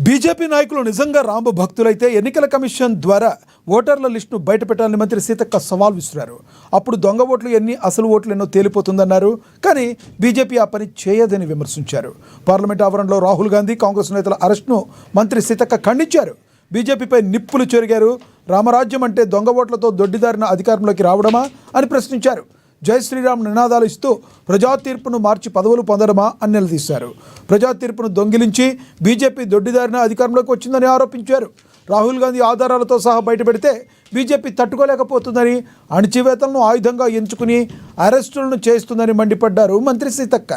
BJP నాయకులు నిజంగా రామ భక్తులైతే ఎన్నికల కమిషన్ ద్వారా ఓటర్ల లిస్టును బయటపెట్టాలని మంత్రి సీతక్క సవాల్ విసిరారు. అప్పుడు దొంగ ఓట్లు ఎన్ని, అసలు ఓట్లు ఎన్నో తేలిపోతుందన్నారు. కానీ బీజేపీ ఆ పని చేయదని విమర్శించారు. పార్లమెంట్ ఆవరణలో రాహుల్ గాంధీ, కాంగ్రెస్ నేతల అరెస్టును మంత్రి సీతక్క ఖండించారు. బీజేపీపై నిప్పులు చెరిగారు. రామరాజ్యం అంటే దొంగ ఓట్లతో దొడ్డిదారిన అధికారంలోకి రావడమా అని ప్రశ్నించారు. జై శ్రీరామ్ నినాదాలు ఇస్తూ ప్రజా తీర్పును మార్చి పదవులు పొందడమా అని నిలదీశారు. ప్రజా తీర్పును దొంగిలించి బీజేపీ దొడ్డిదారిన అధికారంలోకి వచ్చిందని ఆరోపించారు. రాహుల్ గాంధీ ఆధారాలతో సహా బయటపెడితే బీజేపీ తట్టుకోలేకపోతుందని, అణచివేతలను ఆయుధంగా ఎంచుకుని అరెస్టులను చేస్తుందని మండిపడ్డారు మంత్రి సీతక్క.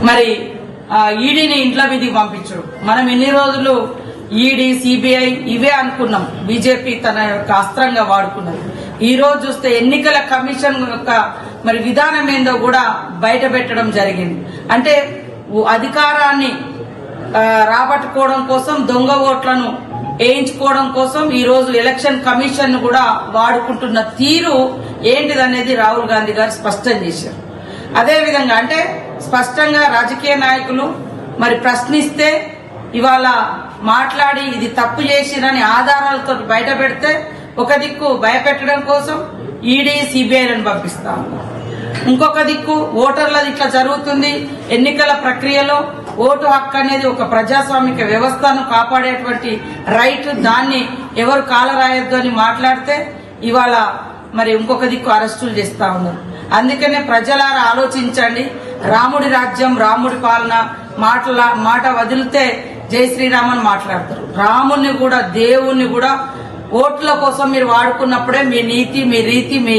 మరి ఈడీని ఇంట్లో మీదకి పంపించడం, మనం ఎన్ని రోజులు ఈడీ, సిబిఐ ఇవే అనుకున్నాం, బీజేపీ తన యొక్క అస్త్రంగా వాడుకున్నది. ఈ రోజు చూస్తే ఎన్నికల కమిషన్ యొక్క మరి విధానం ఏందో కూడా బయట పెట్టడం జరిగింది. అంటే అధికారాన్ని రాబట్టుకోవడం కోసం, దొంగ ఓట్లను వేయించుకోవడం కోసం ఈ రోజు ఎలక్షన్ కమిషన్ కూడా వాడుకుంటున్న తీరు ఏంటిదనేది రాహుల్ గాంధీ గారు స్పష్టం చేశారు. అదేవిధంగా అంటే స్పష్టంగా రాజకీయ నాయకులు మరి ప్రశ్నిస్తే ఇవాళ మాట్లాడి ఇది తప్పు చేసిరని ఆధారాలతో బయట పెడితే ఒక దిక్కు భయపెట్టడం కోసం ఈడీ, సిబిఐలను పంపిస్తా ఉన్నారు. ఇంకొక దిక్కు ఓటర్లది ఇట్లా జరుగుతుంది, ఎన్నికల ప్రక్రియలో ఓటు హక్కు అనేది ఒక ప్రజాస్వామిక వ్యవస్థను కాపాడేటువంటి రైట్, దాన్ని ఎవరు కాలరాయొద్దు అని మాట్లాడితే ఇవాళ మరి ఇంకొక దిక్కు అరెస్టులు చేస్తా ఉన్నారు. అందుకనే ప్రజలారా ఆలోచించండి. రాముడి రాజ్యం, రాముడి పాలన మాట వదిలితే జై శ్రీరామ్ అని మాట్లాడతారు. రాముని కూడా, దేవుణ్ణి కూడా ఓట్ల కోసం మీరు వాడుకున్నప్పుడే మీ నీతి, మీ రీతి, మీ